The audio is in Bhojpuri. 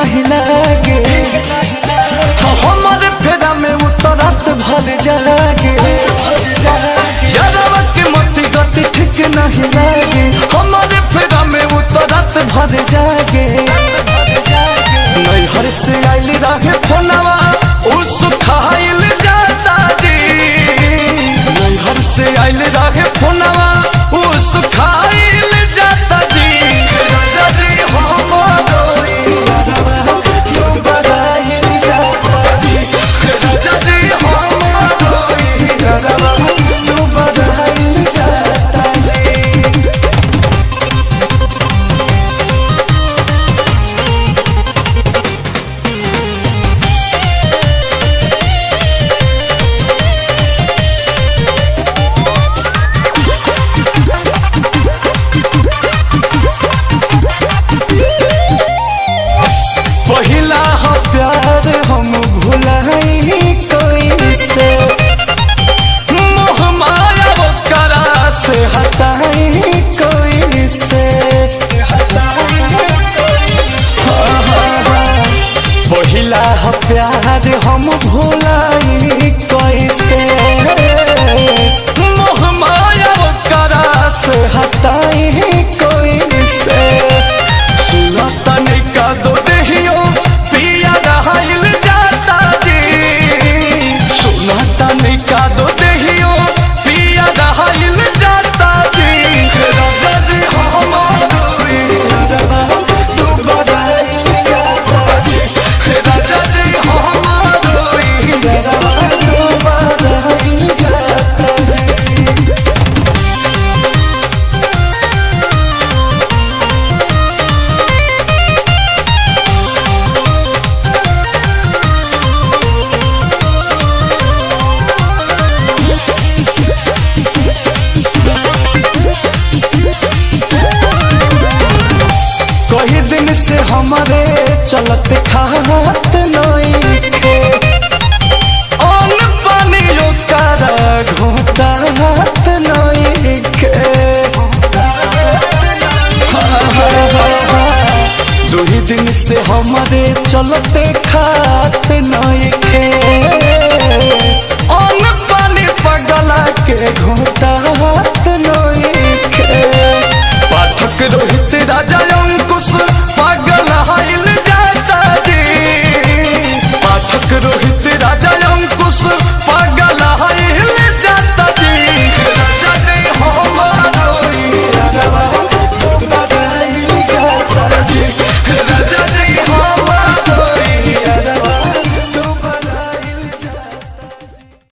नहीं लागे हमारे फेरा में उतरत भर जागे यारवा के मती गति ठीक नहीं लागे हमारे फेरा में उतरत भर जागे नैहर से आइल रहे फोनवा उस खाइल जाता जी नैहर से आइल रहे फोनवा उस खाइल जाता जी राजा जी हमारो यारवा तू बड़ाइल जाता जी राजा जी हमारो यारवा तू बड़ाइल जाता जी। पहिला हो प्यार हम भुलाई कोई से मोह माया वो करा से हटाई कोई से पहिला हो प्यार हम भुलाई कोई से मोह माया वो करा से हटाई कोई से सुना तनिका दो देहियो पिया रहल जाता जी सुना तनिका दो देहियो पिया रहल जाता जी राजा जी हमारो यारवा तू बड़ाइल जाता जी राजा जी हमारो यारवा तू बड़ाइल जाता जी। कई दिन से हमारे चलत खात नहीं थे अन पानी ओकर घोटात नहीं थे दो ही दिन से हमारे चलते खात नहीं थे अन पानी पगला के घोटात नहीं थे पाठक रोहित राजा अंकुश पागल हाइल जाता जी पाठक रोहित राजा अंकुश